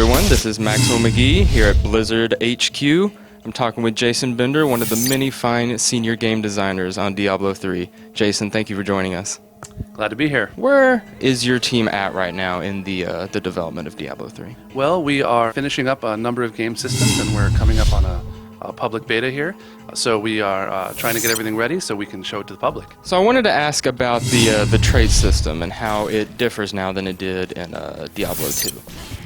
everyone. This is Maxwell McGee here at Blizzard HQ. I'm talking with Jason Bender, one of the many fine senior game designers on Diablo III. Jason, thank you for joining us. Glad to be here. Where is your team at right now in the development of Diablo III? Well, we are finishing up a number of game systems, and we're coming up on a public beta here. So we are trying to get everything ready so we can show it to the public. So I wanted to ask about the trait system and how it differs now than it did in Diablo II.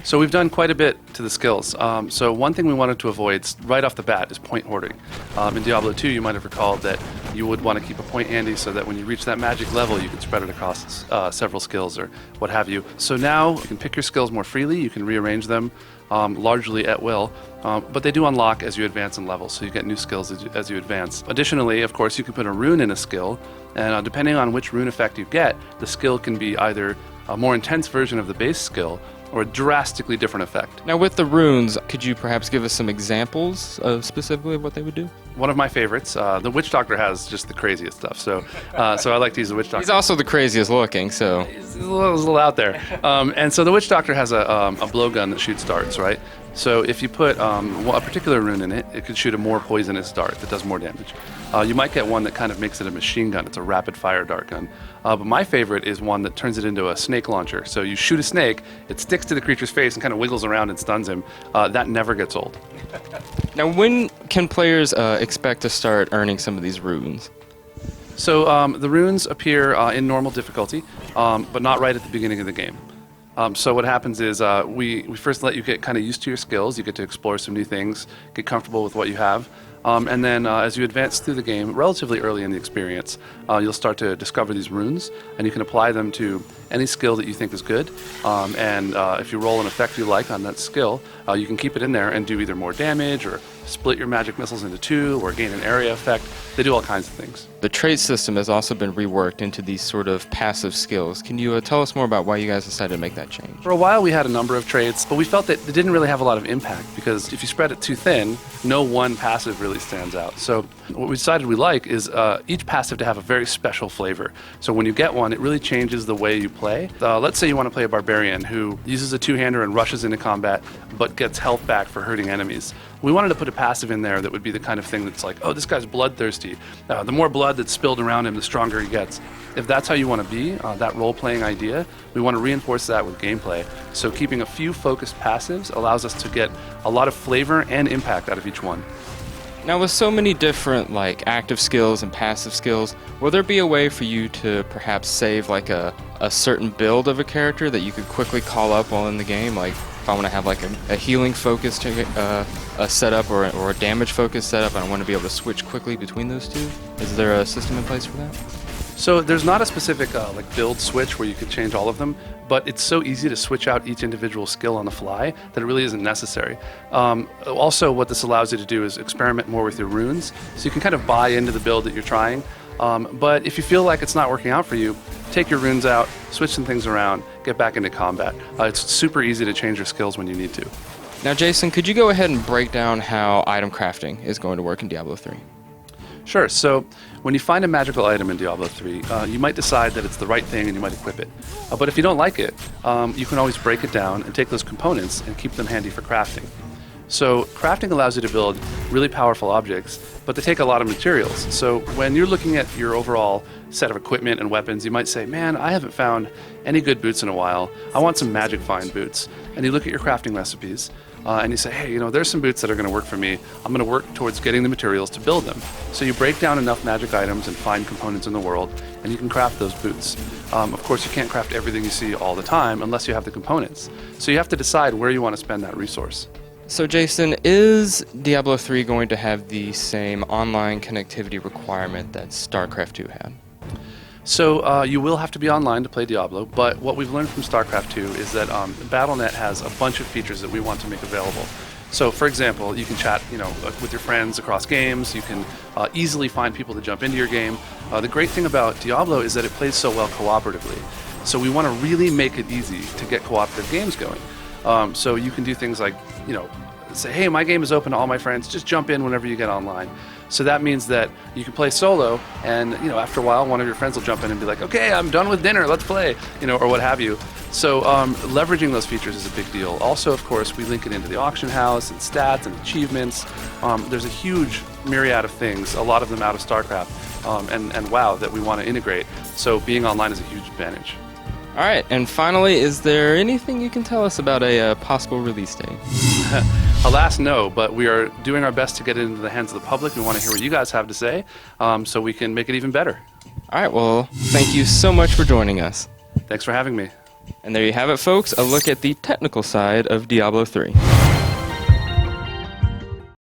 So we've done quite a bit to the skills. So one thing we wanted to avoid right off the bat is point hoarding. In Diablo 2, you might have recalled that you would want to keep a point handy so that when you reach that magic level, you can spread it across several skills or what have you. So now you can pick your skills more freely. You can rearrange them largely at will, but they do unlock as you advance in level, so you get new skills as you advance. Additionally, of course, you can put a rune in a skill, and depending on which rune effect you get, the skill can be either a more intense version of the base skill or a drastically different effect. Now with the runes, could you perhaps give us some examples of specifically what they would do? One of my favorites, the Witch Doctor has just the craziest stuff, so I like to use the Witch Doctor. He's also the craziest looking, so... He's a little out there. And so the Witch Doctor has a blowgun that shoots darts, right? So if you put a particular rune in it, it could shoot a more poisonous dart that does more damage. You might get one that kind of makes it a machine gun. It's a rapid fire dart gun. But my favorite is one that turns it into a snake launcher. So you shoot a snake, it sticks to the creature's face and kind of wiggles around and stuns him. That never gets old. Now when can players expect to start earning some of these runes? So the runes appear in normal difficulty, but not right at the beginning of the game. So what happens is we first let you get kind of used to your skills. You get to explore some new things, get comfortable with what you have. And then as you advance through the game, relatively early in the experience, you'll start to discover these runes, and you can apply them to any skill that you think is good. And if you roll an effect you like on that skill, you can keep it in there and do either more damage or split your magic missiles into two or gain an area effect. They do all kinds of things. The trait system has also been reworked into these sort of passive skills. Can you tell us more about why you guys decided to make that change? For a while we had a number of traits, but we felt that it didn't really have a lot of impact because if you spread it too thin, no one passive really stands out. So what we decided we like is each passive to have a very special flavor. So when you get one, it really changes the way you play. Let's say you want to play a barbarian who uses a two-hander and rushes into combat, but gets health back for hurting enemies. We wanted to put a passive in there that would be the kind of thing that's like, oh, this guy's bloodthirsty. The more blood that's spilled around him, the stronger he gets. If that's how you want to be, that role-playing idea, we want to reinforce that with gameplay. So keeping a few focused passives allows us to get a lot of flavor and impact out of each one. Now with so many different like active skills and passive skills, will there be a way for you to perhaps save like a certain build of a character that you could quickly call up while in the game? Like if I want to have like a healing focused a setup or a damage focused setup and I want to be able to switch quickly between those two, is there a system in place for that? So there's not a specific like build switch where you could change all of them, but it's so easy to switch out each individual skill on the fly that it really isn't necessary. Also, what this allows you to do is experiment more with your runes, so you can kind of buy into the build that you're trying. But if you feel like it's not working out for you, take your runes out, switch some things around, get back into combat. It's super easy to change your skills when you need to. Now Jason, could you go ahead and break down how item crafting is going to work in Diablo III? Sure. So when you find a magical item in Diablo 3, you might decide that it's the right thing and you might equip it. But if you don't like it, you can always break it down and take those components and keep them handy for crafting. So crafting allows you to build really powerful objects, but they take a lot of materials. So when you're looking at your overall set of equipment and weapons, you might say, man, I haven't found any good boots in a while. I want some magic find boots. And you look at your crafting recipes, and you say, hey, there's some boots that are going to work for me. I'm going to work towards getting the materials to build them. So you break down enough magic items and find components in the world, and you can craft those boots. Of course, you can't craft everything you see all the time unless you have the components. So you have to decide where you want to spend that resource. So Jason, is Diablo 3 going to have the same online connectivity requirement that StarCraft 2 had? So you will have to be online to play Diablo, but what we've learned from StarCraft 2 is that Battle.net has a bunch of features that we want to make available. So for example, you can chat with your friends across games, you can easily find people to jump into your game. The great thing about Diablo is that it plays so well cooperatively. So we want to really make it easy to get cooperative games going. So you can do things like, say, hey, my game is open to all my friends, just jump in whenever you get online. So that means that you can play solo, and after a while, one of your friends will jump in and be like, "Okay, I'm done with dinner. Let's play," or what have you. So leveraging those features is a big deal. Also, of course, we link it into the auction house and stats and achievements. There's a huge myriad of things, a lot of them out of StarCraft, and WoW that we want to integrate. So being online is a huge advantage. All right, and finally, is there anything you can tell us about a possible release date? Alas, no, but we are doing our best to get it into the hands of the public. We want to hear what you guys have to say, so we can make it even better. All right, well, thank you so much for joining us. Thanks for having me. And there you have it, folks, a look at the technical side of Diablo 3.